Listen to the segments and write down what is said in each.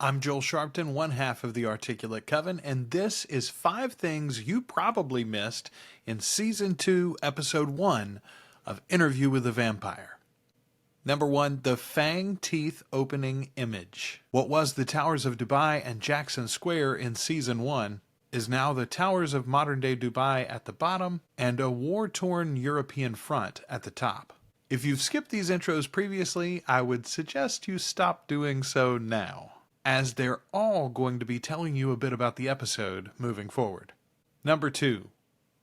I'm Joel Sharpton, one half of the Articulate Coven, and this is 5 things you probably missed in Season 2, Episode 1 of Interview with the Vampire. Number 1, the Fang Teeth opening image. What was the Towers of Dubai and Jackson Square in Season 1 is now the Towers of modern-day Dubai at the bottom and a war-torn European front at the top. If you've skipped these intros previously, I would suggest you stop doing so now, as they're all going to be telling you a bit about the episode moving forward. Number 2,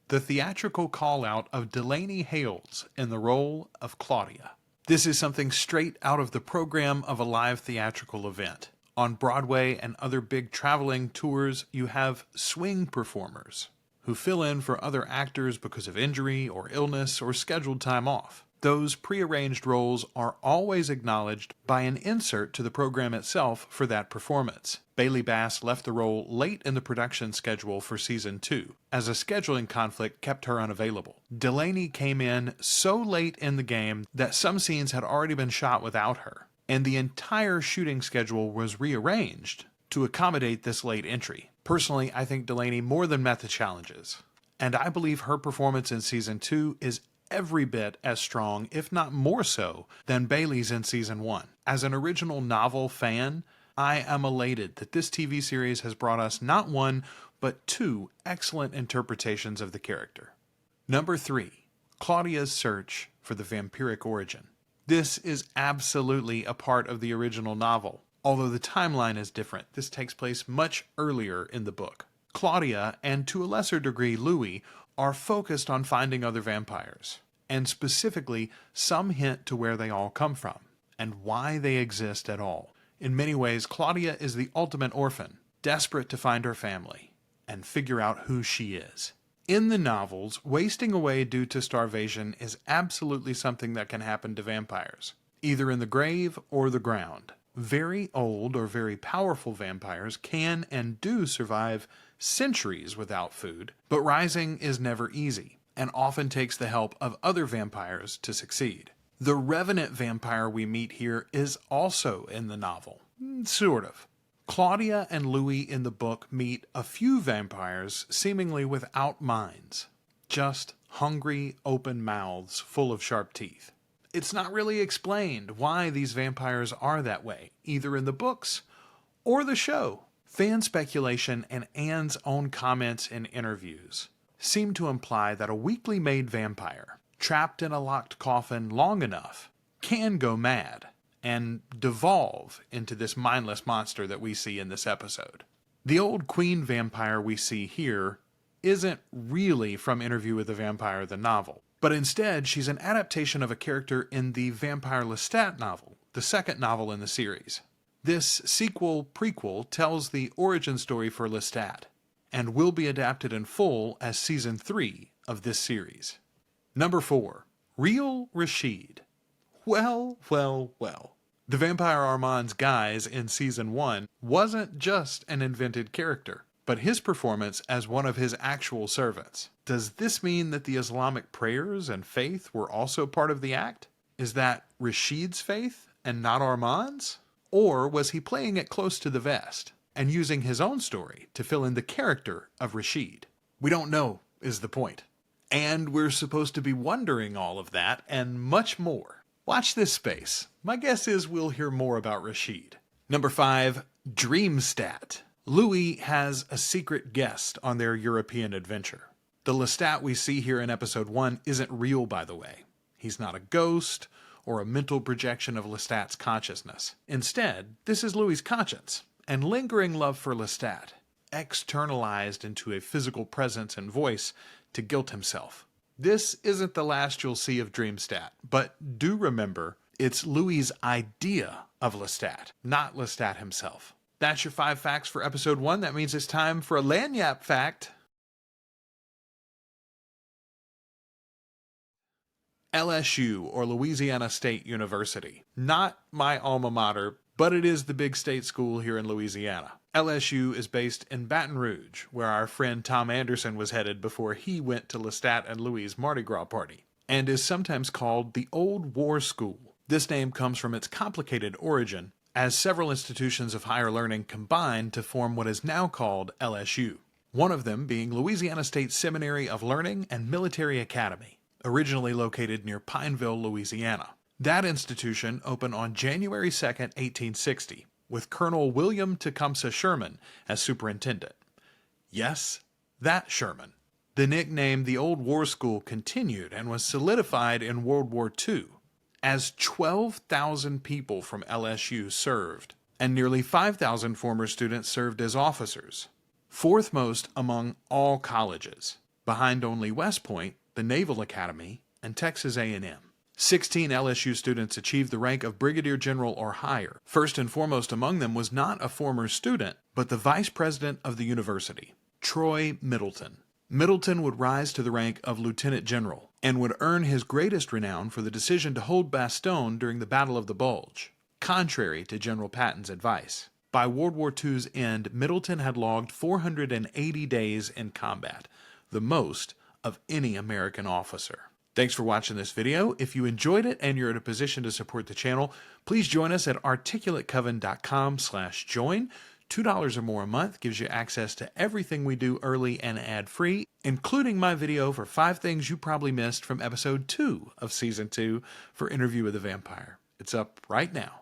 the theatrical call-out of Delaney Hales in the role of Claudia. This is something straight out of the program of a live theatrical event. On Broadway and other big traveling tours, you have swing performers who fill in for other actors because of injury or illness or scheduled time off. Those prearranged roles are always acknowledged by an insert to the program itself for that performance. Bailey Bass left the role late in the production schedule for Season 2, as a scheduling conflict kept her unavailable. Delaney came in so late in the game that some scenes had already been shot without her, and the entire shooting schedule was rearranged to accommodate this late entry. Personally, I think Delaney more than met the challenges, and I believe her performance in Season 2 is every bit as strong, if not more so, than Bailey's in Season 1. As an original novel fan, I am elated that this TV series has brought us not one, but 2 excellent interpretations of the character. Number 3, Claudia's search for the vampiric origin. This is absolutely a part of the original novel, although the timeline is different. This takes place much earlier in the book. Claudia, and to a lesser degree Louise, are focused on finding other vampires, and specifically some hint to where they all come from, and why they exist at all. In many ways, Claudia is the ultimate orphan, desperate to find her family, and figure out who she is. In the novels, wasting away due to starvation is absolutely something that can happen to vampires, either in the grave or the ground. Very old or very powerful vampires can and do survive centuries without food, but rising is never easy, and often takes the help of other vampires to succeed. The revenant vampire we meet here is also in the novel. Sort of. Claudia and Louis in the book meet a few vampires seemingly without minds, just hungry, open mouths full of sharp teeth. It's not really explained why these vampires are that way, either in the books or the show. Fan speculation and Anne's own comments in interviews seem to imply that a weakly made vampire, trapped in a locked coffin long enough, can go mad and devolve into this mindless monster that we see in this episode. The old queen vampire we see here isn't really from Interview with the Vampire, the novel, but instead she's an adaptation of a character in the Vampire Lestat novel, the second novel in the series. This sequel-prequel tells the origin story for Lestat, and will be adapted in full as Season 3 of this series. Number 4, Real Rashid. Well. The Vampire Armand's guise in Season 1 wasn't just an invented character, but his performance as one of his actual servants. Does this mean that the Islamic prayers and faith were also part of the act? Is that Rashid's faith and not Armand's? Or was he playing it close to the vest and using his own story to fill in the character of Rashid? We don't know, is the point. And we're supposed to be wondering all of that and much more. Watch this space. My guess is we'll hear more about Rashid. Number 5, Dreamstat. Louis has a secret guest on their European adventure. The Lestat we see here in Episode 1 isn't real, by the way. He's not a ghost or a mental projection of Lestat's consciousness. Instead, this is Louis' conscience and lingering love for Lestat, externalized into a physical presence and voice to guilt himself. This isn't the last you'll see of Dreamstat, but do remember, it's Louis' idea of Lestat, not Lestat himself. That's your 5 facts for Episode 1. That means it's time for a Lagniappe fact. LSU, or Louisiana State University. Not my alma mater, but it is the big state school here in Louisiana. LSU is based in Baton Rouge, where our friend Tom Anderson was headed before he went to Lestat and Louis' Mardi Gras party, and is sometimes called the Old War School. This name comes from its complicated origin, as several institutions of higher learning combined to form what is now called LSU. One of them being Louisiana State Seminary of Learning and Military Academy, originally located near Pineville, Louisiana. That institution opened on January 2, 1860, with Colonel William Tecumseh Sherman as superintendent. Yes, that Sherman. The nickname the Old War School continued and was solidified in World War II, as 12,000 people from LSU served, and nearly 5,000 former students served as officers, fourth most among all colleges, behind only West Point, the Naval Academy, and Texas A&M. 16 LSU students achieved the rank of brigadier general or higher. First and foremost among them was not a former student, but the vice president of the university, Troy Middleton. Middleton would rise to the rank of lieutenant general and would earn his greatest renown for the decision to hold Bastogne during the Battle of the Bulge, contrary to General Patton's advice. By World War II's end, Middleton had logged 480 days in combat, the most of any American officer. Thanks for watching this video. If you enjoyed it and you're in a position to support the channel, please join us at articulatecoven.com/join. $2 or more a month gives you access to everything we do early and ad-free, including my video for 5 things you probably missed from episode 2 of season 2 for Interview with the Vampire. It's up right now.